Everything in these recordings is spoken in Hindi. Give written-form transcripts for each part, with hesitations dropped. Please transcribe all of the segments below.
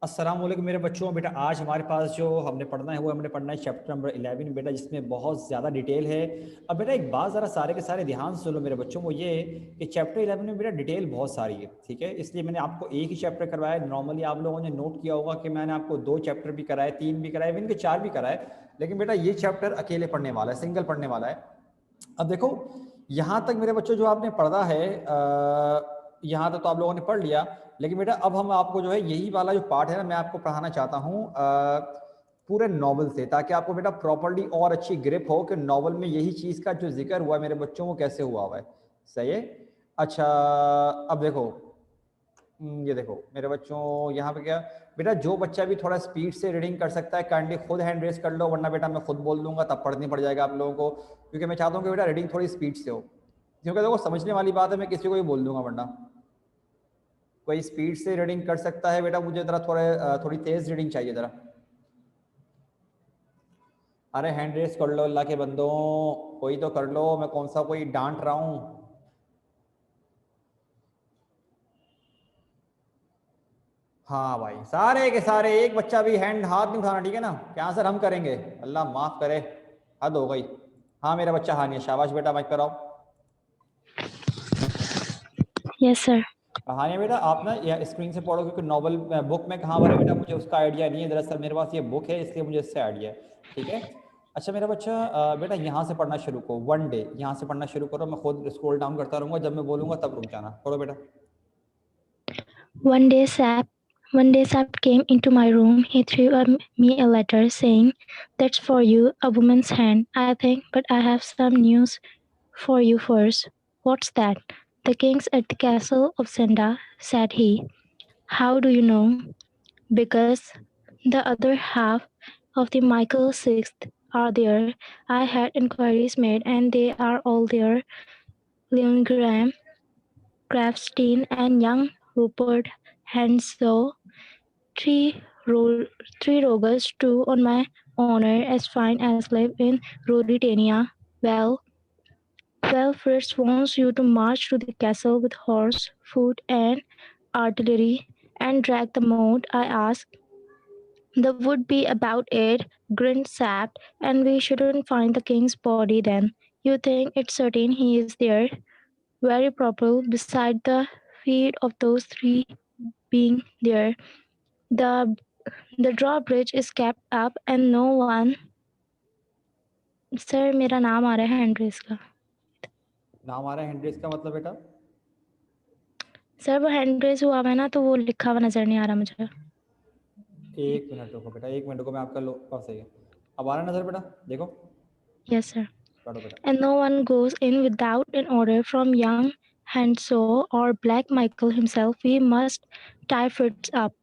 अस्सलाम वालेकुम मेरे बच्चों। बेटा आज हमारे पास जो हमने पढ़ना है वो हमने पढ़ना है चैप्टर नंबर 11 बेटा, जिसमें बहुत ज़्यादा डिटेल है। अब बेटा एक बात ज़रा सारे के सारे ध्यान से सुनो मेरे बच्चों, वो ये कि चैप्टर 11 में बेटा डिटेल बहुत सारी है, ठीक है। इसलिए मैंने आपको एक ही चैप्टर करवाया। नॉर्मली आप लोगों ने नोट किया होगा कि मैंने आपको 2 चैप्टर भी कराए, 3 भी कराए, इवन के 4 भी कराए, लेकिन बेटा ये चैप्टर अकेले पढ़ने वाला है, सिंगल पढ़ने वाला है। अब देखो यहाँ तक मेरे बच्चों जो आपने पढ़ा है, यहाँ तक तो आप लोगों ने पढ़ लिया, लेकिन बेटा अब हम आपको जो है यही वाला जो पार्ट है ना, मैं आपको पढ़ाना चाहता हूँ पूरे नॉवल से, ताकि आपको बेटा प्रॉपर्ली और अच्छी ग्रिप हो कि नॉवल में यही चीज़ का जो जिक्र हुआ है मेरे बच्चों वो कैसे हुआ हुआ है। सही है। अच्छा अब देखो, ये देखो मेरे बच्चों, यहाँ पे क्या बेटा, जो बच्चा भी थोड़ा स्पीड से रीडिंग कर सकता है काइंडली खुद हैंड रेस कर लो, वरना बेटा मैं खुद बोल दूंगा तब पढ़नी पड़ जाएगा आप लोगों को, क्योंकि मैं चाहता हूँ कि बेटा रीडिंग थोड़ी स्पीड से हो। क्योंकि देखो समझने वाली बात है, मैं किसी को भी बोल दूंगा, वरना कोई स्पीड से रीडिंग कर सकता है बेटा, मुझे जरा थोड़ी तेज रीडिंग चाहिए जरा। अरे हैंड रेस कर लो अल्लाह के बंदों, कोई तो कर लो, मैं कौन सा कोई डांट रहा हूँ। हाँ भाई, सारे के सारे, एक बच्चा भी हैंड हाथ नहीं उठाना, ठीक है ना। क्या सर हम करेंगे, अल्लाह माफ करे, हद हो गई। हाँ मेरा बच्चा हानिया, शाबाश बेटा, माइक पर आओ। Yes sir. हानिया बेटा आप ना या स्क्रीन से पढ़ो, क्योंकि नॉवल बुक में कहाँ पर है बेटा मुझे उसका आइडिया नहीं है। दरअसल मेरे पास ये बुक है, इसलिए मुझे इससे आइडिया है, ठीक है। अच्छा मेरा बच्चा बेटा यहाँ से पढ़ना शुरू करो, वन डे यहाँ से पढ़ना शुरू करो, मैं खुद स्क्रॉल डाउन करता रहूँगा, जब मैं बोलूँगा तब रुक जाना। पढ़ो बेटा। One day Sap one day Sap came into my room. He threw me a letter saying, "That's for you, a woman's hand, I think, but I have some news for you first." "What's that?" "The king's at the castle of Zenda," said he. "How do you know?" "Because the other half of the Michael Sixth are there. I had inquiries made, and they are all there. Leon Graham, Krafstein, and young Rupert Henshaw. Three, three Rogers, two on my honor, as fine as live in Ruritania. Well, Fritz wants you to march to the castle with horse, foot, and artillery, and drag the moat." I asked. "That would be about it," grinned Sap, "and we shouldn't find the king's body then." "You think it's certain he is there?" "Very probable, beside the feet of those three being there. The The drawbridge is kept up and no one." Sir मेरा नाम आ रहा है हैंड्रेस का। नाम आ रहा है हैंड्रेस का मतलब बेटा? सर वो हैंड्रेस हुआ है ना, तो वो लिखा हुआ नजर नहीं आ रहा मुझे। एक मिनट रुको बेटा, एक मिनट रुको, मैं आपका सही है, अब आ रहा नजर बेटा, देखो। Yes sir. पढ़ो बेटा। "And no one goes in without an order from young Henshaw or Black Michael himself. We must tie Fritz up."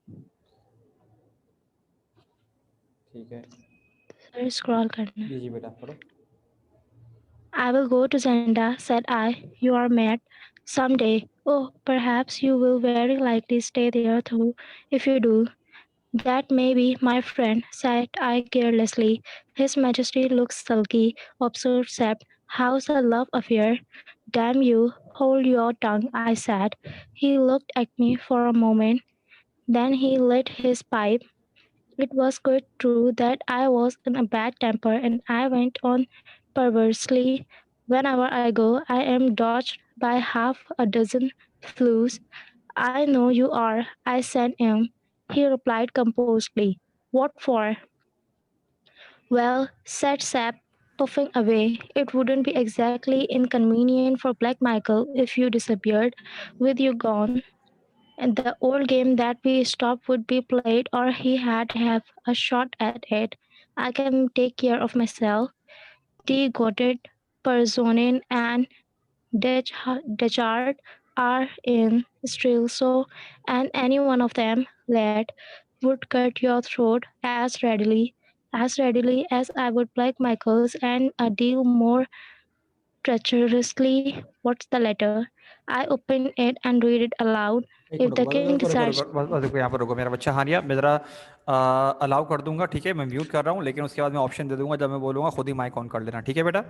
ठीक है, सर स्क्रॉल करना। जी जी बेटा पढ़ो। "I will go to Zenda," said I. "You are mad." "Some day." "Oh, perhaps you will very likely stay there too, if you do." "That may be, my friend," said I carelessly. "His Majesty looks sulky," observed Sept. "How's a love affair?" "Damn you, hold your tongue," I said. He looked at me for a moment. Then he lit his pipe. It was quite true that I was in a bad temper, and I went on perversely. "Whenever I go, I am dodged by half a dozen fleas." "I know you are," I said him. He replied composedly. "What for?" "Well," said Sap, puffing away, "it wouldn't be exactly inconvenient for Black Michael if you disappeared, with you gone, and the old game that we stopped would be played, or he had have a shot at it. I can take care of myself. The goated Personin and Dechard are in Strelso, and any one of them, lad, would cut your throat as readily as I would Black Michael's, and a deal more treacherously." "What's the letter?" I opened it and read it aloud. एक "If मिनट the रुको, king रुको रुको decides..." रुको रुको रुको, यहाँ पर रुको मेरा बच्चा हानिया, मैं ज़रा अलाउ कर दूंगा, ठीक है। मैं म्यूट कर रहा हूँ, लेकिन उसके बाद मैं ऑप्शन दे दूंगा, जब मैं बोलूँगा खुद ही माइक ऑन कर लेना, ठीक है बेटा।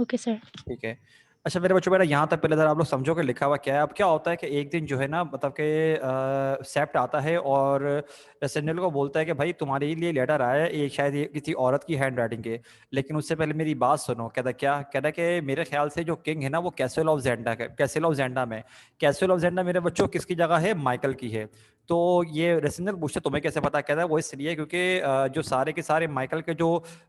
"Okay, sir." ठीक है। अच्छा मेरे बच्चों, बेटा यहाँ तक पहले जरा आप लोग समझो कि लिखा हुआ क्या है। अब क्या होता है कि एक दिन जो है ना, मतलब कि सेप्ट आता है और सेनेल को बोलता है कि भाई तुम्हारे लिए लेटर आया है, ये शायद ये किसी औरत की हैंड राइटिंग के। लेकिन उससे पहले मेरी बात सुनो। कहता क्या, कहता कि मेरे ख्याल से जो किंग है ना वो कैसल ऑफ जेंडा, कैसल ऑफ जेंडा में, कैसल ऑफ जेंडा मेरे बच्चों किसकी जगह है, माइकल की है। तो ये रेसिनल पूछते तुम्हें कैसे पता, कहता है वो इसलिए क्योंकि जो सारे के सारे माइकल के जो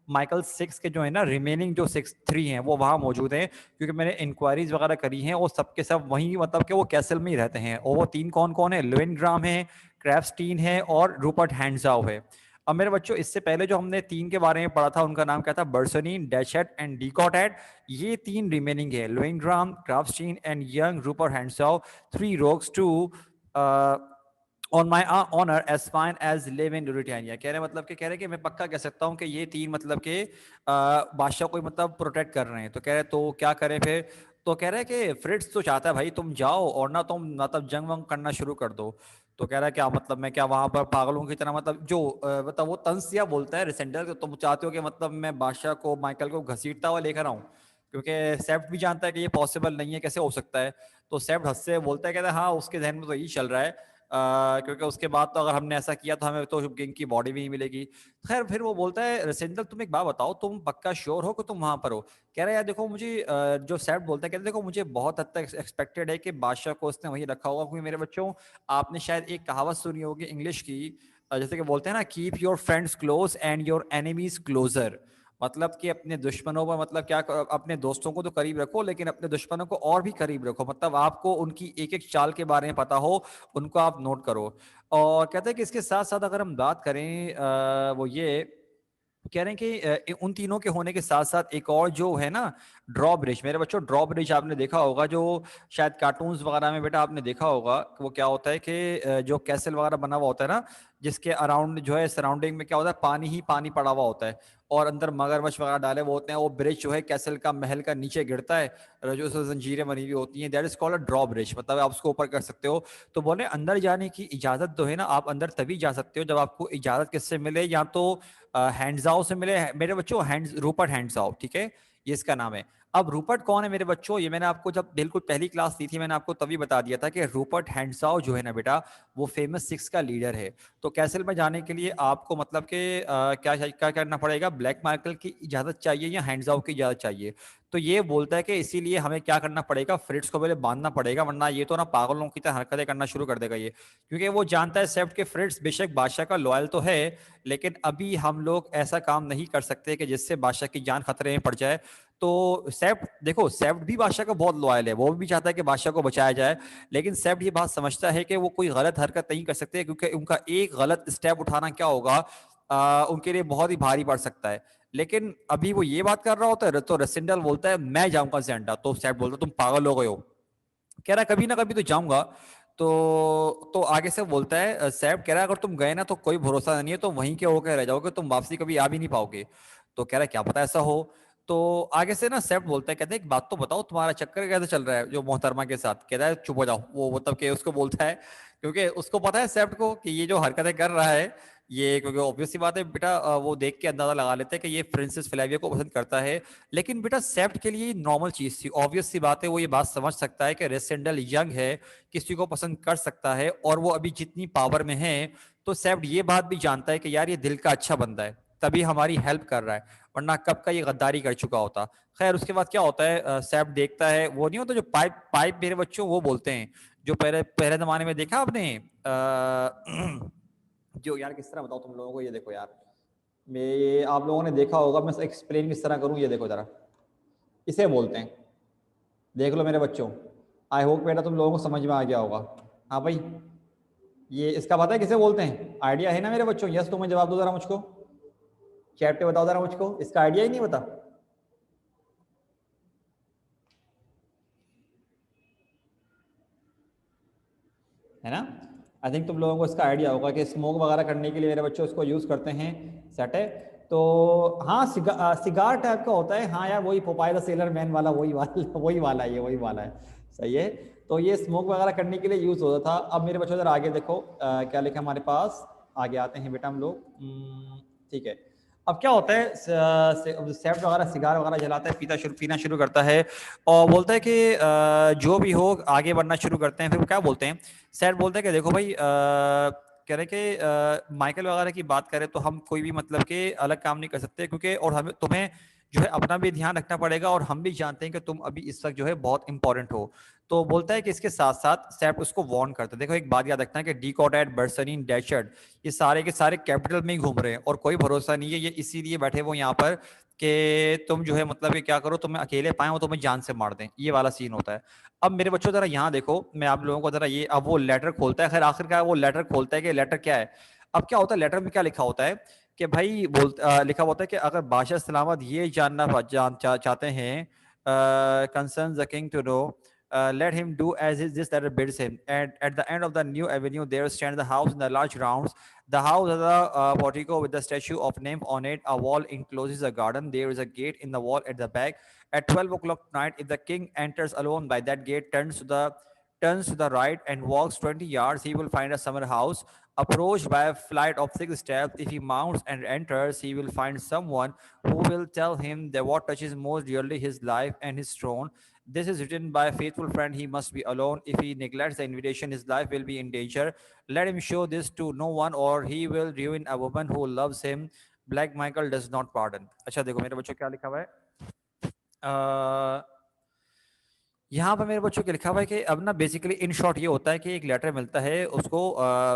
माइकल 6 के जो है ना रिमेनिंग जो 6 3 हैं वो वहाँ मौजूद हैं, क्योंकि मैंने इंक्वायरीज वगैरह करी हैं और सबके सब वहीं, मतलब कि वो कैसल में ही रहते हैं। और वो 3 कौन कौन है, लुइन ग्राम है, क्रैप्स्टीन है और रूपर्ट हैंड्साउ है। अब मेरे बच्चों इससे पहले जो हमने 3 के बारे में पढ़ा था उनका नाम क्या था, बर्सनीन, डैशेट एंड डीकॉटेट। ये 3 रिमेनिंग है, Lewin Gram, Kraftstein and young Rupert Handsaw, 3 rogues to on my honour as fine as live in Britannia. कह रहे मतलब कि कह रहे कि मैं पक्का कह सकता हूँ कि ये 3 मतलब के बादशाह को मतलब प्रोटेक्ट कर रहे हैं। तो कह रहे तो क्या करें फिर। तो कह रहे हैं कि फ्रिट्स तो चाहता है भाई तुम जाओ और ना तुम मतलब जंग वंग करना शुरू कर दो। तो कह रहा है क्या मतलब मैं क्या वहां पर पागलों की तरह, मतलब जो मतलब वो तंसिया बोलता है रिसेंडर, तो तुम चाहते हो कि मतलब मैं बादशाह को माइकल को घसीटता हुआ लेकर आऊं, क्योंकि सेफ्ट भी जानता है कि ये पॉसिबल नहीं है, कैसे हो सकता है। तो सेफ्ट हंस से बोलता है, कहता है हाँ उसके जहन में तो यही चल रहा है, क्योंकि उसके बाद तो अगर हमने ऐसा किया तो हमें तो किंग की बॉडी भी नहीं मिलेगी। खैर फिर वो बोलता है रसेंदल तुम एक बात बताओ, तुम पक्का श्योर हो कि तुम वहां पर हो। कह रहा है यार देखो मुझे जो सेफ्ट बोलता है, कहते देखो मुझे बहुत हद तक एक्सपेक्टेड है कि बादशाह को उसने वही रखा होगा, क्योंकि मेरे बच्चों आपने शायद एक कहावत सुनी होगी इंग्लिश की, जैसे कि बोलते हैं ना, keep your friends close and your enemies closer. मतलब कि अपने दुश्मनों पर मतलब क्या, अपने दोस्तों को तो करीब रखो लेकिन अपने दुश्मनों को और भी करीब रखो, मतलब आपको उनकी एक एक चाल के बारे में पता हो, उनको आप नोट करो। और कहते हैं कि इसके साथ साथ अगर हम बात करें वो ये कह रहे हैं कि उन तीनों के होने के साथ साथ एक और जो है ना, ड्रॉ ब्रिज। मेरे बच्चों ड्रॉ ब्रिज आपने देखा होगा, जो शायद कार्टून्स वगैरह में बेटा आपने देखा होगा, वो क्या होता है कि जो कैसल वगैरह बना हुआ होता है ना, जिसके अराउंड जो है सराउंडिंग में क्या होता है, पानी ही पानी पड़ा हुआ होता है और अंदर मगरमच्छ वगैरह डाले हुए होते हैं। वो ब्रिज जो है कैसल का महल का नीचे गिरता है, और जो उसमें जंजीरें बनी हुई होती हैं, that is called a draw bridge, मतलब आप उसको ऊपर कर सकते हो। तो बोले अंदर जाने की इजाजत जो है ना, आप अंदर तभी जा सकते हो जब आपको इजाजत किससे मिले, या तो हैंड्साओ से मिले। मेरे बच्चों हैंड्स, रूपर्ट हैंड्साओ, ठीक है, ये इसका नाम है। अब रूपर्ट कौन है मेरे बच्चों, ये मैंने आपको जब बिल्कुल पहली क्लास दी थी मैंने आपको तभी बता दिया था कि रूपर्ट हैंड्साओ जो है ना बेटा, वो फेमस 6 का लीडर है। तो कैसल में जाने के लिए आपको मतलब कि क्या करना पड़ेगा, ब्लैक मार्कल की इजाजत चाहिए या हैंड्साओ की इजाजत चाहिए। तो ये बोलता है कि इसीलिए हमें क्या करना पड़ेगा, फ्रिट्स को पहले बांधना पड़ेगा, वरना ये तो ना पागलों की तरह हरकतें करना शुरू कर देगा ये। क्योंकि वो जानता है सेफ्ट के फ्रिट्स बेशक बादशाह का लॉयल तो है, लेकिन अभी हम लोग ऐसा काम नहीं कर सकते कि जिससे बादशाह की जान खतरे में पड़ जाए। तो सेफ्ट देखो, सेफ्ट भी बादशाह का बहुत लॉयल है, वो भी चाहता है कि बादशाह को बचाया जाए, लेकिन सेफ्ट ये बात समझता है कि वो कोई गलत हरकत नहीं कर सकते, क्योंकि उनका एक गलत स्टेप उठाना क्या होगा, उनके लिए बहुत ही भारी पड़ सकता है। लेकिन अभी वो ये बात कर रहा होता है तो रसिंडल बोलता है मैं जाऊंगा जेंडा, तो सेफ्ट बोलता है तुम पागल हो गए हो, कह रहा है कभी ना कभी तो जाऊंगा। तो आगे से बोलता है सैब, कह रहा है अगर तुम गए ना तो कोई भरोसा नहीं है, तो वहीं के होकर रह जाओगे, तुम वापसी कभी आ भी नहीं पाओगे। तो कह रहा है क्या पता ऐसा हो। तो आगे से ना सैब बोलता है, कहते हैं एक बात तो बताओ तुम्हारा चक्कर कैसे चल रहा है जो मोहतरमा के साथ। कहता है चुप हो जाओ, वो मतलब कि उसको बोलता है, क्योंकि उसको पता है सैब को कि ये जो हरकतें कर रहा है ये, क्योंकि ऑब्वियस सी बात है बेटा, वो देख के अंदाजा लगा लेते हैं कि ये फ्रांसिस फ्लेविया को पसंद करता है। लेकिन बेटा सेफ्ट के लिए नॉर्मल चीज थी, ऑब्वियस सी बात है, वो ये बात समझ सकता है कि रेसेंडल यंग है, किसी को पसंद कर सकता है और वो अभी जितनी पावर में है। तो सेफ्ट ये बात भी जानता है कि यार ये दिल का अच्छा बंदा है, तभी हमारी हेल्प कर रहा है, वरना कब का ये गद्दारी कर चुका होता। खैर उसके बाद क्या होता है, सेफ्ट देखता है, वो नहीं होता जो पाइप पाइप मेरे बच्चों वो बोलते हैं, जो पहले पहले जमाने में देखा आपने, जो यार किस तरह बताओ तुम लोगों को, ये देखो यार, मैं आप लोगों ने देखा होगा, मैं एक्सप्लेन किस तरह करूं, ये देखो जरा, इसे बोलते हैं, देख लो मेरे बच्चों, आई होप बेटा तुम लोगों को समझ में आ गया होगा। हाँ भाई, ये इसका पता है किसे बोलते हैं, आइडिया है ना मेरे बच्चों, यस तुम्हें जवाब दो जरा मुझको, चैट पे बताओ जरा मुझको, इसका आइडिया ही नहीं बता। है ना, आई थिंक तुम लोगों को इसका आइडिया होगा कि स्मोक वगैरह करने के लिए मेरे बच्चों उसको यूज करते हैं, सेट है। तो हाँ सिगार टाइप का होता है, हाँ यार वही पोपाई द सेलर मैन वाला, वही वाला है, ये वही वाला है, सही है। तो ये स्मोक वगैरह करने के लिए यूज होता था। अब मेरे बच्चों जरा आगे देखो क्या लिखा हमारे पास, आगे आते हैं बेटा हम लोग, ठीक है। अब क्या होता है, सेफ्ट वगैरह सिगार वगैरह जलाता है, पीना शुरू करता है और बोलता है कि जो भी हो आगे बढ़ना शुरू करते हैं। फिर वो क्या बोलते हैं, सेफ बोलता है कि देखो भाई, कह रहे कि माइकल वगैरह की बात करें तो हम कोई भी मतलब के अलग काम नहीं कर सकते, क्योंकि और हमें तुम्हें जो है अपना भी ध्यान रखना पड़ेगा, और हम भी जानते हैं कि तुम अभी इस वक्त जो है बहुत इंपॉर्टेंट हो। तो बोलता है कि इसके साथ साथ सेफ्ट उसको वार्न करता है, देखो एक बात याद रखना है कि डीकॉडेड, बर्सनिन, डैशर्ड, ये सारे के सारे कैपिटल में ही घूम रहे हैं और कोई भरोसा नहीं है, ये इसीलिए बैठे वो यहाँ पर कि तुम जो है मतलब कि क्या करो, तुम्हें अकेले पाए वो तुम्हें जान से मार दें, ये वाला सीन होता है। अब मेरे बच्चों जरा यहाँ देखो, मैं आप लोगों को जरा ये, अब वो लेटर खोलता है, खैर आखिरकार वो लेटर खोलता है कि लेटर क्या है। अब क्या होता है, लेटर में क्या लिखा होता है कि भाई लिखा होता है कि अगर बादशाह सलामत ये चाहते हैं, concern the king to know, let him do as this letter bids him. And at the end of the new avenue, there stands the house in the large grounds. The house has a portico with the statue of nymph on it. A wall encloses a garden. There is a gate in the wall at the back. At 12 o'clock night, if the king enters alone by that gate, turns to the right and walks 20 yards, he will find a summer house. Approached by a flight of 6 steps, if he mounts and enters, he will find someone who will tell him that what touches most dearly his life and his throne. This is written by a faithful friend. He must be alone. If he neglects the invitation, his life will be in danger. Let him show this to no one, or he will ruin a woman who loves him. Black Michael does not pardon. अच्छा देखो मेरे बच्चों क्या लिखा हुआ है, यहाँ पर मेरे बच्चों के लिखा हुआ है कि अब ना बेसिकली इन शॉर्ट ये होता है कि एक लेटर मिलता है उसको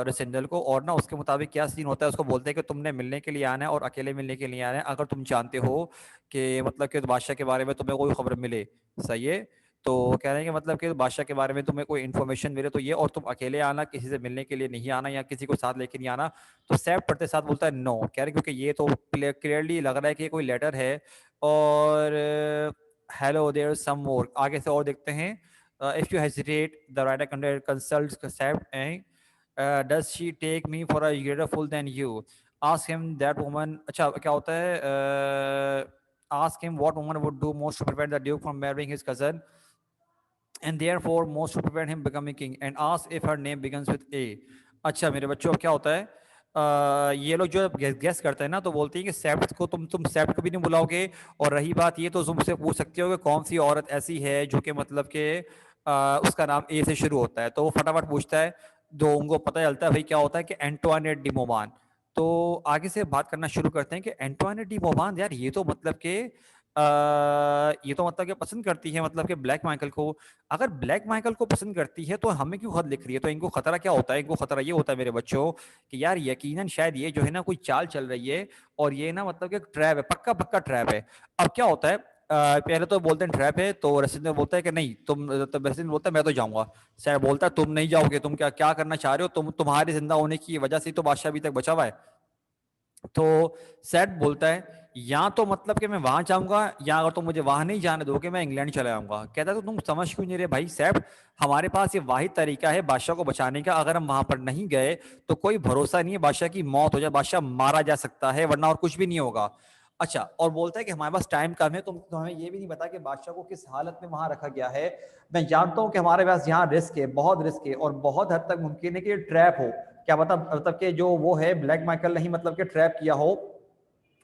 रेसेंडल को, और ना उसके मुताबिक क्या सीन होता है, उसको बोलते हैं कि तुमने मिलने के लिए आना है और अकेले मिलने के लिए आना है, अगर तुम जानते हो कि मतलब कि बादशाह के बारे में तुम्हें कोई खबर मिले, सही है, तो कह रहे हैं कि मतलब कि बादशाह के बारे में तुम्हें कोई इन्फॉर्मेशन मिले तो ये, और तुम अकेले आना, किसी से मिलने के लिए नहीं आना या किसी को साथ लेके नहीं आना। तो सैप पढ़ते साथ बोलता है नो, कह रहे हैं क्योंकि ये तो क्लियरली लग रहा है कि ये कोई लेटर है। और हेलो देयर सम मोर, आगे से और देखते हैं। If you hesitate the writer consults सेफ्ट and does she take me for a greater fool than you, ask him that woman, अच्छा क्या होता है, ask him what woman would do most to prevent the duke from marrying his cousin and therefore most to prevent him becoming king and ask if her name begins with A। अच्छा मेरे बच्चों अब क्या होता है, ये लोग जो गेस करते हैं ना तो बोलते हैं कि सेफ्ट को तुम सेफ्ट को भी नहीं बुलाओगे, और रही बात ये तो तुम मुझसे पूछ सकते हो कि कौन सी औरत ऐसी है जो कि मतलब कि उसका नाम ए से शुरू होता है, तो वो फटाफट पूछता है। तो उनको पता चलता है भाई क्या होता है कि एंटोनेट डी मोबान। तो आगे से बात करना शुरू करते हैं कि एंटोनेट डी मोबान, यार ये तो मतलब कि ये तो मतलब कि पसंद करती है मतलब कि ब्लैक माइकल को। अगर ब्लैक माइकल को पसंद करती है तो हमें क्यों खत लिख रही है, तो इनको खतरा क्या होता है, इनको खतरा ये होता है मेरे बच्चों कि यार यकीनन शायद ये जो है ना कोई चाल चल रही है, और ये ना मतलब कि ट्रैप है, पक्का पक्का ट्रैप है। अब क्या होता है, पहले तो बोलते हैं ट्रैप है, तो रसिंदर बोलता है कि नहीं तुम, तो रसिंदर बोलता है मैं तो जाऊंगा। शायद बोलता है तुम नहीं जाओगे, तुम क्या क्या करना चाह रहे हो, तुम्हारे जिंदा होने की वजह से तो बादशाह अभी तक बचा हुआ है। तो सेट बोलता है या तो मतलब कि मैं वहां जाऊंगा, या अगर तुम मुझे वहां नहीं जाने दोगे मैं इंग्लैंड चला जाऊंगा। कहता है तो तुम समझ क्यों नहीं रहे भाई सेठ, हमारे पास ये वाहिद तरीका है बादशाह को बचाने का, अगर हम वहां पर नहीं गए तो कोई भरोसा नहीं है, बादशाह की मौत हो जाए, बादशाह मारा जा सकता है, वरना और कुछ भी नहीं होगा। अच्छा, और बोलता है कि हमारे पास टाइम कम है, तो हमें ये भी नहीं पता कि बादशाह को किस हालत में वहां रखा गया है। मैं जानता हूं कि हमारे पास यहाँ रिस्क है, बहुत रिस्क है, और बहुत हद तक मुमकिन है कि ये ट्रैप हो। क्या मतलब कि जो वो है ब्लैक माइकल नहीं मतलब कि ट्रैप किया हो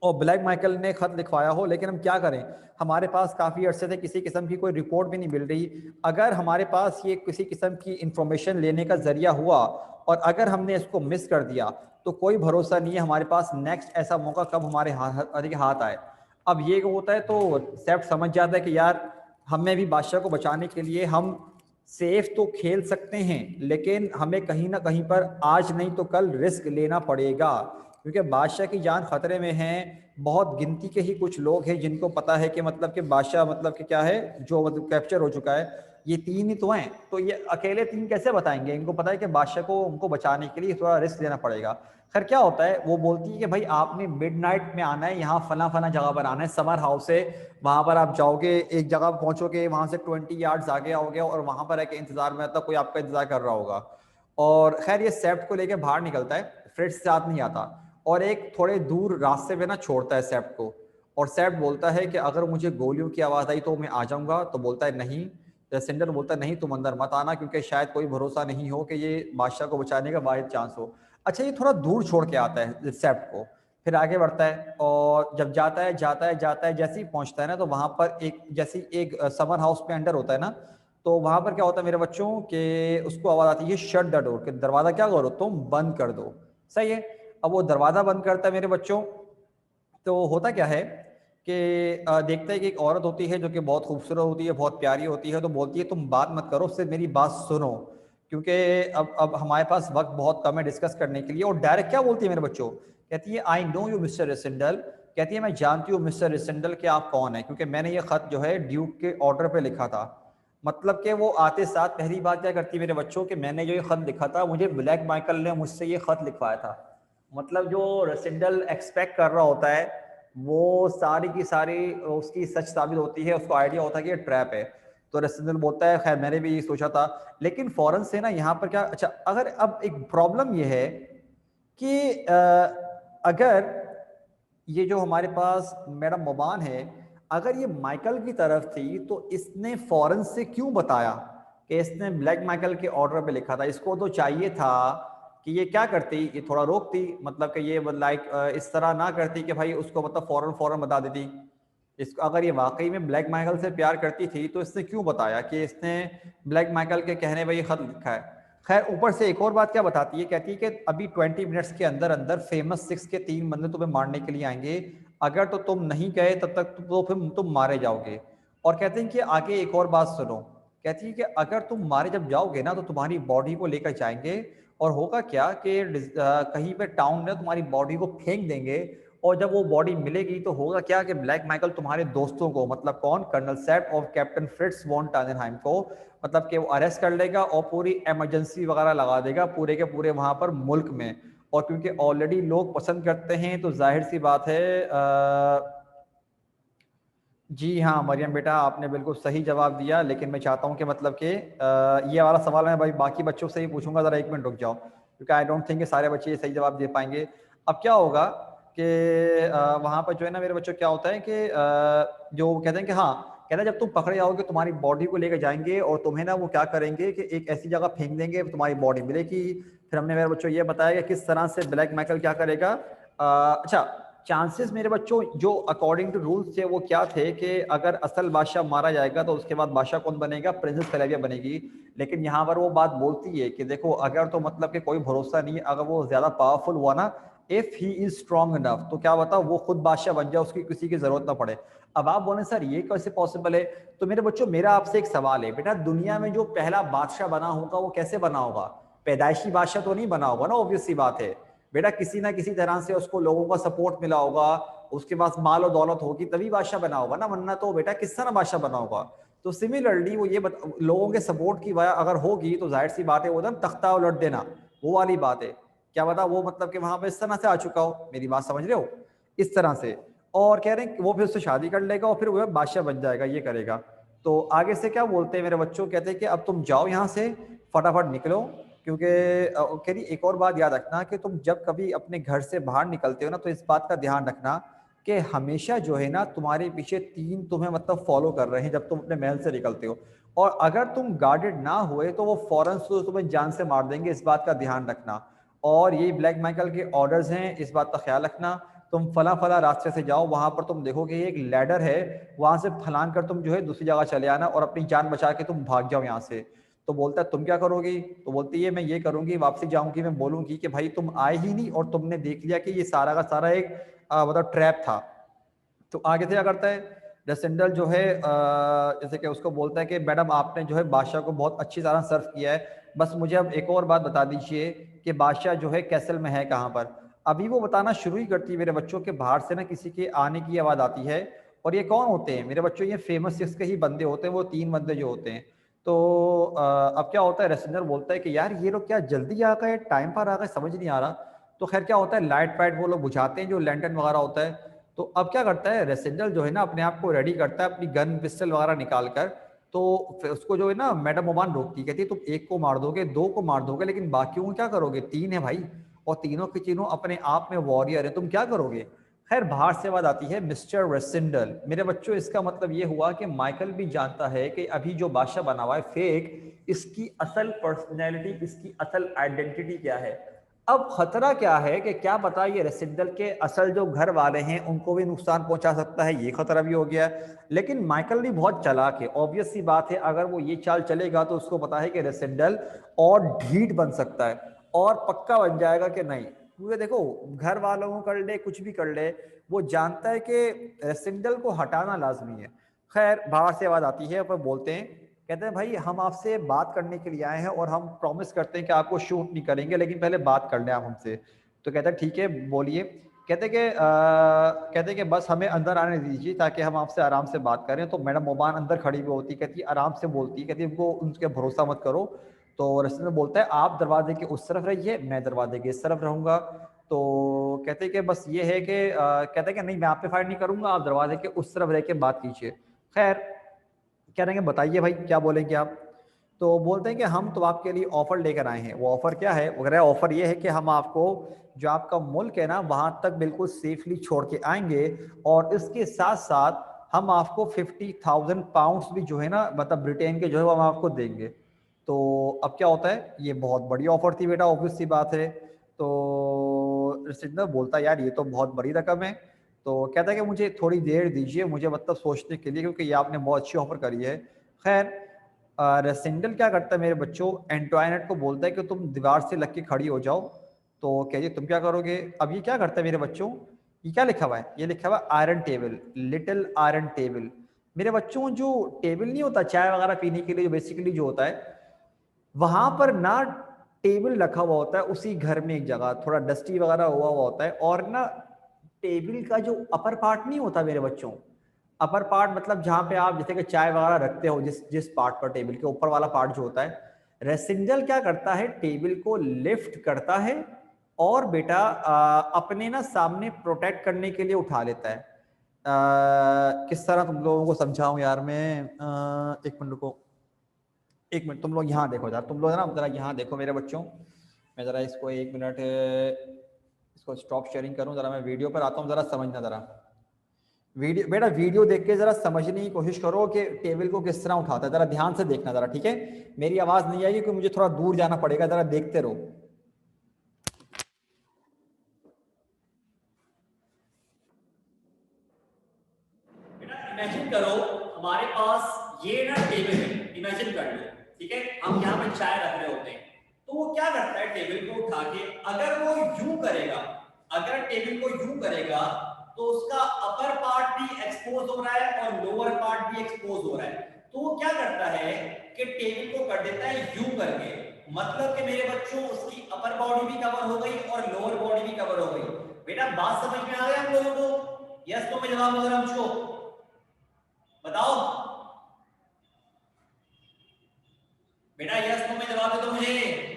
और ब्लैक माइकल ने खत लिखवाया हो, लेकिन हम क्या करें, हमारे पास काफ़ी अरसे से किसी किस्म की कोई रिपोर्ट भी नहीं मिल रही। अगर हमारे पास ये किसी किस्म की इंफॉर्मेशन लेने का जरिया हुआ और अगर हमने इसको मिस कर दिया तो कोई भरोसा नहीं है हमारे पास नेक्स्ट ऐसा मौका कब हमारे हाथ आए। अब ये होता है तो सेफ्ट समझ जाता है कि यार हमें भी बादशाह को बचाने के लिए हम सेफ तो खेल सकते हैं, लेकिन हमें कहीं ना कहीं पर आज नहीं तो कल रिस्क लेना पड़ेगा, क्योंकि बादशाह की जान खतरे में है। बहुत गिनती के ही कुछ लोग हैं जिनको पता है कि मतलब कि बादशाह मतलब कि क्या है, जो मतलब कैप्चर हो चुका है। ये तीन ही तो हैं, तो ये अकेले तीन कैसे बताएंगे, इनको पता है कि बादशाह को उनको बचाने के लिए थोड़ा रिस्क लेना पड़ेगा। खैर क्या होता है, वो बोलती है कि भाई आपने मिडनाइट में आना है, यहाँ फला फला जगह पर आना है, समर हाउस है, वहां पर आप जाओगे, एक जगह पहुंचोगे, वहां से 20 यार्ड्स आगे आओगे और वहां पर एक इंतजार में मतलब कोई आपका इंतजार कर रहा होगा। और खैर ये सेफ्ट को लेकर बाहर निकलता है, फ्रेड साथ नहीं आता, और एक थोड़े दूर रास्ते पे ना छोड़ता है सेफ्ट को। और सेफ्ट बोलता है कि अगर मुझे गोलियों की आवाज़ आई तो मैं आ जाऊंगा, तो बोलता है नहीं। सिंडर बोलता है नहीं तुम अंदर मत आना, क्योंकि शायद कोई भरोसा नहीं हो कि ये बादशाह को बचाने का वाहिद चांस हो। अच्छा, ये थोड़ा दूर छोड़ के आता है सेफ्ट को, फिर आगे बढ़ता है और जब जाता है जैसे ही पहुंचता है ना, तो वहां पर एक जैसे एक समर हाउस में अंडर होता है ना, तो वहां पर क्या होता है मेरे बच्चों के, उसको आवाज आती है शट द डोर, कि दरवाजा क्या करो तुम बंद कर दो। सही है। अब वो दरवाजा बंद करता है मेरे बच्चों, तो होता क्या है कि देखता है कि एक औरत होती है जो कि बहुत खूबसूरत होती है, बहुत प्यारी होती है, तो बोलती है तुम बात मत करो, सिर्फ मेरी बात सुनो, क्योंकि अब हमारे पास वक्त बहुत कम है डिस्कस करने के लिए। और डायरेक्ट क्या बोलती है मेरे बच्चों, कहती है आई नो यू मिस्टर रिसेंडल, कहती है मैं जानती हूँ मिस्टर रिसेंडल कि आप कौन है, क्योंकि मैंने ये खत जो है ड्यूक के ऑर्डर पे लिखा था। मतलब कि वो आते साथ पहली बात क्या करती है मेरे बच्चों, कि मैंने जो ये खत लिखा था, मुझे ब्लैक माइकल ने मुझसे ये खत लिखवाया था। मतलब जो रेसिडल एक्सपेक्ट कर रहा होता है वो सारी की सारी उसकी सच साबित होती है, उसको आइडिया होता है कि ये ट्रैप है। तो रेसिडल बोलता है खैर मैंने भी ये सोचा था, लेकिन फौरन से ना यहाँ पर क्या, अच्छा अगर अब एक प्रॉब्लम ये है कि अगर ये जो हमारे पास मैडम मोबान है, अगर ये माइकल की तरफ थी तो इसने फौरन से क्यों बताया कि इसने ब्लैक माइकल के ऑर्डर पे लिखा था। इसको तो चाहिए था कि ये क्या करती, ये थोड़ा रोकती, मतलब कि ये लाइक इस तरह ना करती कि भाई उसको मतलब फौरन फौरन बता देती। इसको अगर ये वाकई में ब्लैक माइकल से प्यार करती थी तो इसने क्यों बताया कि इसने ब्लैक माइकल के कहने पर ये खत लिखा है। खैर ऊपर से एक और बात क्या बताती है, कहती है कि अभी 20 मिनट्स के अंदर अंदर फेमस 6 के 3 बंदे तुम्हें मारने के लिए आएंगे, अगर तो तुम नहीं गए तब तक तो फिर तुम मारे जाओगे। और कहते हैं कि आगे एक और बात सुनो, कहती है कि अगर तुम मारे जब जाओगे ना तो तुम्हारी बॉडी को लेकर जाएंगे, और होगा क्या कि कहीं पे टाउन में तुम्हारी बॉडी को फेंक देंगे, और जब वो बॉडी मिलेगी तो होगा क्या कि ब्लैक माइकल तुम्हारे दोस्तों को, मतलब कौन, कर्नल सैप और कैप्टन फ्रिट्स वॉन टाइनहाइम को, मतलब कि वो अरेस्ट कर लेगा और पूरी इमरजेंसी वगैरह लगा देगा पूरे के पूरे वहां पर मुल्क में। और क्योंकि ऑलरेडी लोग पसंद करते हैं तो जाहिर सी बात है जी हाँ मरियम बेटा आपने बिल्कुल सही जवाब दिया, लेकिन मैं चाहता हूँ कि मतलब कि ये वाला सवाल मैं भाई बाकी बच्चों से ही पूछूंगा, ज़रा एक मिनट रुक जाओ, क्योंकि आई डोंट थिंक कि सारे बच्चे ये सही जवाब दे पाएंगे। अब क्या होगा कि वहाँ पर जो है ना मेरे बच्चों क्या होता है कि जो कहते हैं कि हाँ, कहते हैं जब तुम पकड़े जाओगे तुम्हारी बॉडी को लेकर जाएंगे और तुम्हें ना वो क्या करेंगे कि एक ऐसी जगह फेंक देंगे, तुम्हारी बॉडी मिलेगी। फिर हमने मेरे बच्चों ये बताया कि किस तरह से ब्लैक माइकल क्या करेगा। अच्छा चांसेस मेरे बच्चों जो अकॉर्डिंग टू रूल्स थे वो क्या थे कि अगर असल बादशाह मारा जाएगा तो उसके बाद बादशाह कौन बनेगा, प्रिंसेस फेलेविया बनेगी। लेकिन यहाँ पर वो बात बोलती है कि देखो अगर तो मतलब कि कोई भरोसा नहीं है, अगर वो ज्यादा पावरफुल हुआ ना, if he is strong enough, तो क्या बताओ वो खुद बादशाह बन जाए, उसकी किसी की जरूरत ना पड़े। अब आप बोले सर ये कैसे पॉसिबल है, तो मेरे बच्चों मेरा आपसे एक सवाल है बेटा, दुनिया में जो पहला बादशाह बना होगा वो कैसे बना होगा, पैदाइशी बादशाह तो नहीं बना होगा ना, ऑब्वियस सी बात है बेटा, किसी ना किसी तरह से उसको लोगों का सपोर्ट मिला होगा, उसके पास माल और दौलत होगी तभी बादशाह बना होगा ना, वरना तो बेटा किस तरह बादशाह बना होगा। तो सिमिलरली वो ये लोगों के सपोर्ट की वजह अगर होगी तो जाहिर सी बात है वो एकदम तख्ता उलट देना वो वाली बात है। क्या बता वो मतलब कि वहां पर इस तरह से आ चुका हो, मेरी बात समझ रहे हो, इस तरह से। और कह रहे हैं कि वो फिर उससे शादी कर लेगा और फिर वो बादशाह बन जाएगा, ये करेगा। तो आगे से क्या बोलते हैं मेरे बच्चों, कहते हैं कि अब तुम जाओ यहाँ से फटाफट निकलो, क्योंकि कह रही एक और बात याद रखना कि तुम जब कभी अपने घर से बाहर निकलते हो ना तो इस बात का ध्यान रखना कि हमेशा जो है ना तुम्हारे पीछे 3 तुम्हें मतलब फॉलो कर रहे हैं जब तुम अपने महल से निकलते हो, और अगर तुम गार्डेड ना हुए तो वो फौरन से तुम्हें जान से मार देंगे, इस बात का ध्यान रखना। और ये ब्लैक माइकल के ऑर्डर्स हैं, इस बात का ख्याल रखना। तुम फला फला रास्ते से जाओ, वहां पर तुम देखोगे एक लैडर है, वहां से फलांग कर तुम जो है दूसरी जगह चले आना और अपनी जान बचा के तुम भाग जाओ यहाँ से। तो बोलता है तुम क्या करोगी, तो बोलती है मैं ये करूंगी, वापसी जाऊंगी, मैं बोलूंगी कि भाई तुम आए ही नहीं और तुमने देख लिया कि ये सारा का सारा एक मतलब ट्रैप था। तो आगे से क्या करता है रेसेंडल जो है जैसे कि उसको बोलता है कि मैडम आपने जो है बादशाह को बहुत अच्छी तरह सर्व किया है, बस मुझे अब एक और बात बता दीजिए कि बादशाह जो है कैसल में है कहाँ पर। अभी वो बताना शुरू ही करती है मेरे बच्चों के, बाहर से ना किसी के आने की आवाज़ आती है। और ये कौन होते हैं मेरे बच्चों, ये फेमस 6 के ही बंदे होते हैं, वो 3 बंदे जो होते हैं। तो अब क्या होता है, रेसेंडर बोलता है कि यार ये लोग क्या जल्दी आ गए, टाइम पर आ गए, समझ नहीं आ रहा। तो खैर क्या होता है, लाइट फाइट वो लोग बुझाते हैं जो लैंटर्न वगैरह होता है। तो अब क्या करता है रेसेंडल जो है ना अपने आप को रेडी करता है अपनी गन पिस्टल वगैरह निकाल कर। तो फिर उसको जो है ना मैडम ओमान रोकती है, कहती है तुम एक को मार दोगे, 2 को मार दोगे, लेकिन बाकियों को क्या करोगे, 3 है भाई, और तीनों के तीनों अपने आप में वॉरियर है, तुम क्या करोगे। खैर बाहर से बात आती है मिस्टर रेसेंडल। मेरे बच्चों इसका मतलब ये हुआ कि माइकल भी जानता है कि अभी जो बादशाह बना हुआ है फेक, इसकी असल पर्सनैलिटी, इसकी असल आइडेंटिटी क्या है। अब खतरा क्या है कि क्या पता ये रेसिडेंटल के असल जो घर वाले हैं उनको भी नुकसान पहुंचा सकता है, ये खतरा भी हो गया। लेकिन माइकल भी बहुत चालाक है, ऑब्वियस सी बात है, अगर वो ये चाल चलेगा तो उसको पता है कि रेसिडेंटल और ढीठ बन सकता है और पक्का बन जाएगा कि नहीं, क्योंकि देखो घर वालों को कर ले कुछ भी कर ले, वो जानता है कि रेसिडेंटल को हटाना लाजमी है। खैर बाहर से आवाज आती है, पर बोलते हैं, कहते हैं भाई हम आपसे बात करने के लिए आए हैं और हम प्रॉमिस करते हैं कि आपको शूट नहीं करेंगे, लेकिन पहले बात कर लें आप हमसे। तो कहते हैं ठीक है बोलिए। कहते हैं कि बस हमें अंदर आने दीजिए ताकि हम आपसे आराम से बात करें। तो मैडम मोबान अंदर खड़ी हुई होती, कहती है आराम से बोलती है, कहती है उनको उनके भरोसा मत करो। तो रस्ते में बोलता है आप दरवाजे के उस तरफ रहिए, मैं दरवाजे के इस तरफ रहूंगा। तो कहते हैं कि बस ये है कि कहते हैं कि नहीं मैं आप पे फायर नहीं करूंगा, आप दरवाजे के उस तरफ रह के बात कीजिए। खैर कह रहे हैं बताइए भाई क्या बोलेंगे आप। तो बोलते हैं कि हम तो आपके लिए ऑफर लेकर आए हैं। वो ऑफर क्या है, वगैरह ऑफर ये है कि हम आपको जो आपका मुल्क है ना वहां तक बिल्कुल सेफली छोड़ के आएंगे, और इसके साथ साथ हम आपको 50,000 पाउंड्स भी जो है ना, मतलब ब्रिटेन के जो है वो हम आपको देंगे। तो अब क्या होता है, ये बहुत बड़ी ऑफर थी बेटा, ऑब्वियस सी बात है। तो सिग्नल बोलता है यार ये तो बहुत बड़ी रकम है। तो कहता है कि मुझे थोड़ी देर दीजिए, मुझे मतलब सोचने के लिए, क्योंकि ये आपने बहुत अच्छी ऑफर करी है। खैर रेसिंडल क्या करता है मेरे बच्चों, एंटोइनेट को बोलता है कि तुम दीवार से लग के खड़ी हो जाओ। तो कहिए तुम क्या करोगे। अब ये क्या करता है मेरे बच्चों, ये क्या लिखा हुआ है, ये लिखा हुआ है iron table, little iron table. मेरे बच्चों जो टेबल नहीं होता चाय वगैरह पीने के लिए, जो बेसिकली जो होता है वहां पर ना टेबल रखा हुआ होता है उसी घर में एक जगह, थोड़ा डस्टी वगैरह हुआ हुआ होता है। और ना टेबल का जो अपर पार्ट नहीं होता मेरे बच्चों, अपर पार्ट मतलब जहां पे आप जैसे कि चाय वगैरह रखते हो, जिस जिस पार्ट पर, टेबल के ऊपर वाला पार्ट जो होता है, रेसिंजल क्या करता है टेबल को लिफ्ट करता है और बेटा अपने ना सामने प्रोटेक्ट करने के लिए उठा लेता है। किस तरह तुम लोगों को समझाऊं यार मैं, एक मिनट को, एक मिनट तुम लोग यहाँ देखो जरा, तुम लोग ना जरा यहाँ देखो मेरे बच्चों। मैं जरा इसको एक मिनट इसको स्टॉप शेयरिंग करूँ, जरा मैं वीडियो पर आता हूँ, जरा समझना जरा। वीडियो बेटा वीडियो देख के जरा समझने की कोशिश करो कि टेबल को किस तरह उठाता है, जरा ध्यान से देखना जरा, ठीक है। मेरी आवाज नहीं आएगी क्योंकि मुझे थोड़ा दूर जाना पड़ेगा, जरा देखते रहो। बेटा इमेजिन करो हमारे पास ये ना टेबल है, इमेजिन कर लो, ठीक है। हम यहाँ पे चाय रख रहे होते हैं, तो वो क्या करता है टेबल को उठा के, अगर वो यूं करेगा, अगर टेबल को यूं करेगा तो उसका अपर पार्ट भी एक्सपोज हो रहा है और लोअर पार्ट भी एक्सपोज हो रहा है। तो वो क्या करता है कि टेबल को कर देता है यूं करके, मतलब कि मेरे बच्चों उसकी अपर बॉडी भी कवर हो गई और लोअर बॉडी भी कवर हो गई। बेटा बात समझ में आ गया हम लोगों को, यस तो मैं जवाब अगर हमको बताओ बेटा, यस तो मैं जवाब दे दो मुझे।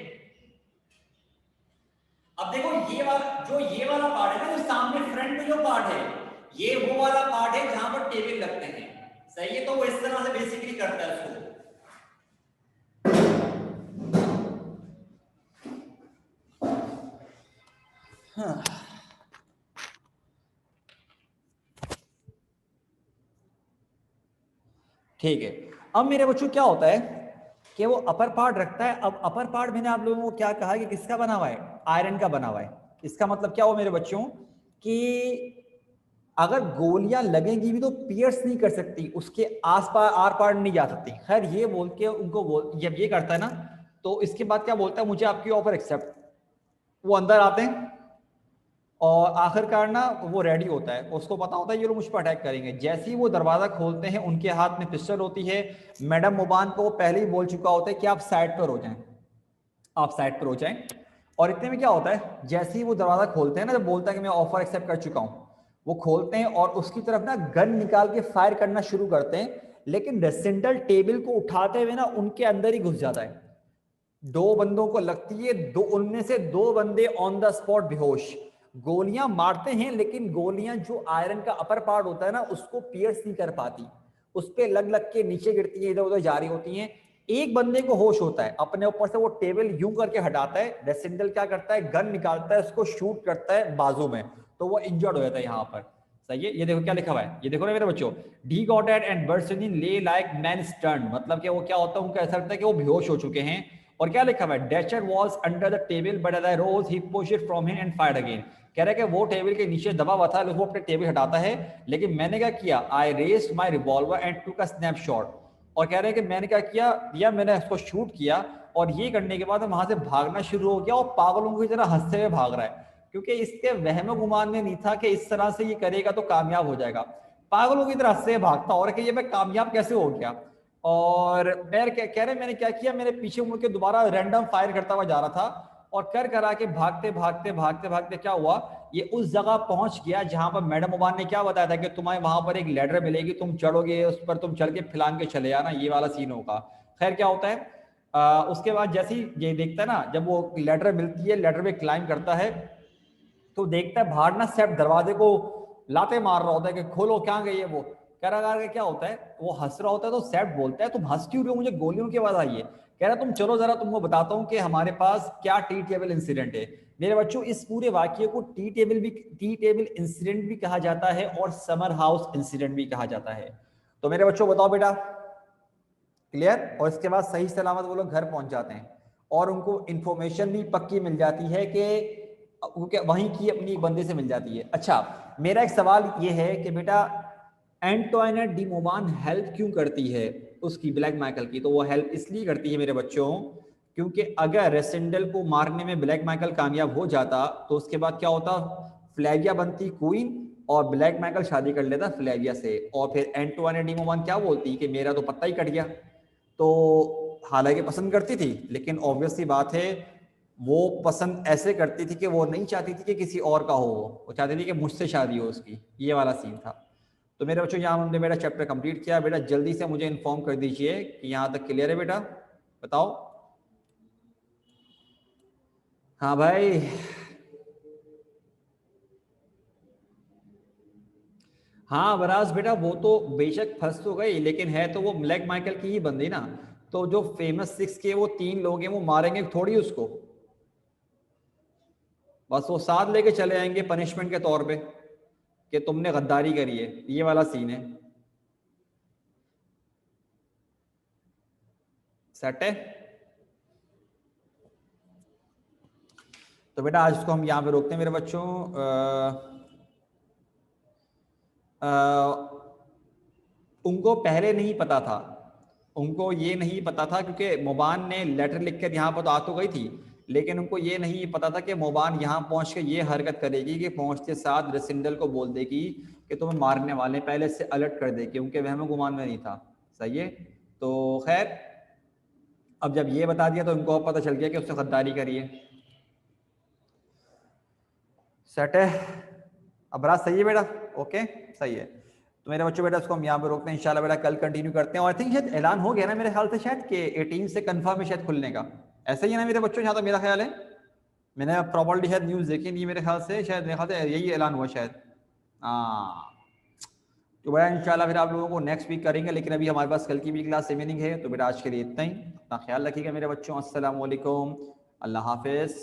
अब देखो ये वाला पार्ट है ना, जो सामने फ्रंट में जो पार्ट है, ये वो वाला पार्ट है जहां पर टेबल लगते हैं, सही है। तो वो इस तरह से बेसिकली करता है उसको। हाँ। ठीक है। अब मेरे बच्चों क्या होता है कि वो अपर पार्ट रखता है। अब अपर पार्ट मैंने आप लोगों को क्या कहा कि किसका बना हुआ है, आयरन का बना हुआ है। इसका मतलब क्या हुआ मेरे बच्चों कि अगर गोलियां लगेंगी भी तो पियर्स नहीं कर सकती, उसके आस पार आर पार नहीं जा सकती। खैर ये बोल के उनको जब ये करता है ना, तो इसके बाद क्या बोलता है, मुझे आपकी ऑफर एक्सेप्ट। वो अंदर आते हैं और आखिरकार ना वो रेडी होता है, उसको पता होता है ये लोग मुझ पर अटैक करेंगे। जैसे ही वो दरवाजा खोलते हैं उनके हाथ में पिस्टल होती है। मैडम मुबान को वो पहले ही बोल चुका होता है कि आप साइड पर हो जाएं, आप साइड पर हो जाएं। और इतने में क्या होता है, जैसे ही वो दरवाजा खोलते हैं ना, जब बोलता है कि मैं ऑफर एक्सेप्ट कर चुका हूं, वो खोलते हैं और उसकी तरफ ना गन निकाल के फायर करना शुरू करते हैं। लेकिन रेसिडेंटल टेबल को उठाते हुए ना उनके अंदर ही घुस जाता है। दो बंदों को लगती है, दो उनमें से दो बंदे ऑन द स्पॉट बेहोश। गोलियां मारते हैं लेकिन गोलियां जो आयरन का अपर पार्ट होता है ना उसको पियर्स नहीं कर पाती, उस पे लग लग के नीचे गिरती है, इधर उधर जारी होती हैं। एक बंदे को होश होता है, अपने ऊपर से वो टेबल यूं करके हटाता है, रेसिडेंटल क्या करता है गन निकालता है, उसको शूट करता है बाजू में, तो वो इंजर्ड हो जाता है यहाँ पर। सही है। ये देखो क्या लिखा हुआ है, ये देखो ना मेरे बच्चों, the got at and burst in lay like man stern, मतलब कि वो क्या होता है, उनको ऐसा लगता है कि वो बेहोश हो चुके हैं और क्या लिखा हुआ है, Thatcher was under the table but as I rose he push it from him and fired again. कह रहा है कि वो टेबल के नीचे दबा हुआ था, वो अपने टेबल हटाता है, लेकिन मैंने क्या किया, I raised my revolver and took a snapshot. और कह रहे हैं कि मैंने क्या किया मैंने उसको शूट किया, और ये करने के बाद वहां से भागना शुरू हो गया, और पागलों की तरह हंसते हुए भाग रहा है, क्योंकि इसके वहम गुमान में नहीं था कि इस तरह से ये करेगा तो कामयाब हो जाएगा। पागलों की तरह हंसते हुए भागता, और कि ये मैं कामयाब कैसे हो गया। और मैं कह रहे मैंने क्या किया, मैंने पीछे मुड़ के दोबारा रैंडम फायर करता हुआ जा रहा था, और कर करा के भागते भागते भागते भागते क्या हुआ, ये उस जगह पहुंच गया जहां पर मैडम मुबान ने क्या बताया था कि तुम्हें वहां पर एक लेडर मिलेगी, तुम चढ़ोगे उस पर, तुम चढ़ के फिलान के चले आना, ये वाला सीन होगा। खैर क्या होता है, उसके बाद जैसे ही ये देखता है ना, जब वो लेडर मिलती है, लेडर पे क्लाइम करता है, तो देखता है बाहर ना सेफ दरवाजे को लाते मार रहा होता है कि खोलो, क्या गई है वो। कह रहा है क्या होता है, वो हंस रहा होता है, तो सेफ बोलता है तुम हंस क्यों रहे हो, मुझे गोलियों की आवाज आई है। कह रहा तुम चलो जरा तुमको बताता हूँ कि हमारे पास क्या टी टेबल इंसिडेंट है। मेरे बच्चों, इस पूरे वाक्य को टी टेबल इंसिडेंट भी कहा जाता है और समर हाउस इंसिडेंट भी कहा जाता है। तो मेरे बच्चों बताओ बेटा, क्लियर। और इसके बाद सही सलामत वो लोग घर पहुंच जाते हैं, और उनको इंफॉर्मेशन भी पक्की मिल जाती है कि वहीं की अपनी एक बंदे से मिल जाती है। अच्छा, मेरा एक सवाल ये है कि बेटा एंटोइनेट डी मोबान हेल्प क्यों करती है उसकी, ब्लैक माइकल की? तो वो हेल्प इसलिए करती है मेरे बच्चों, क्योंकि अगर रेसेंडल को मारने में ब्लैक माइकल कामयाब हो जाता तो उसके बाद क्या होता, फ्लैविया बनती क्वीन, और ब्लैक माइकल शादी कर लेता फ्लैविया से, और फिर एंटोइनेट डी मोबान क्या बोलती कि मेरा तो पत्ता ही कट गया। तो हालांकि पसंद करती थी, लेकिन ऑब्वियस सी बात है वो पसंद ऐसे करती थी कि वो नहीं चाहती थी कि किसी और का हो, वो चाहती थी कि मुझसे शादी हो उसकी, ये वाला सीन था। तो मेरे बच्चों, यहाँ हमने मेरा चैप्टर कंप्लीट किया। बेटा जल्दी से मुझे इन्फॉर्म कर दीजिए कि यहाँ तक क्लियर है बेटा, बताओ। हाँ भाई, हाँ बराज बेटा, वो तो बेशक फंस तो गई, लेकिन है तो वो ब्लैक माइकल की ही बंदी ना। तो जो फेमस 6 के वो 3 लोग हैं, वो मारेंगे थोड़ी उसको, बस वो साथ लेके चले आएंगे पनिशमेंट के तौर पे कि तुमने गद्दारी करी है, ये वाला सीन है। सेट है। तो बेटा आज इसको हम यहाँ पे रोकते हैं मेरे बच्चों। उनको पहले नहीं पता था, उनको ये नहीं पता था, क्योंकि मोबान ने लेटर लिखकर यहाँ पर तो आ तो गई थी, लेकिन उनको ये नहीं पता था कि मोबान यहाँ पहुँच के ये हरकत करेगी कि पहुँचते साथ रेसिंडल को बोल देगी कि तुम्हें मारने वाले, पहले से अलर्ट कर देगी, उनके वहम गुमान में नहीं था। सही है। तो खैर, अब जब ये बता दिया तो उनको पता चल गया कि उसने गद्दारी करी है। सेट है। अब रात सही है बेटा, ओके सही है। तो मेरे बच्चों बेटा इसको हम यहाँ पे रोकते हैं, इंशाल्लाह बेटा कल कंटिन्यू करते हैं। और आई थिंक शायद ऐलान हो गया ना मेरे ख्याल से, शायद कि 18 से कंफर्म है शायद खुलने का, ऐसा ही है ना मेरे बच्चों, जहाँ तक मेरा ख्याल है। मैंने प्रॉपर्ली शायद न्यूज़ देखी नहीं, मेरे ख्याल से शायद, मेरे ख्याल से यही ऐलान हुआ शायद। हाँ, तो बेटा इंशाल्लाह फिर आप लोगों को नेक्स्ट वीक करेंगे, लेकिन अभी हमारे पास कल की भी क्लास इवनिंग है। तो बेटा आज के लिए इतना ही, अपना ख्याल रखिएगा मेरे बच्चों। अस्सलाम वालेकुम, अल्लाह हाफिज़।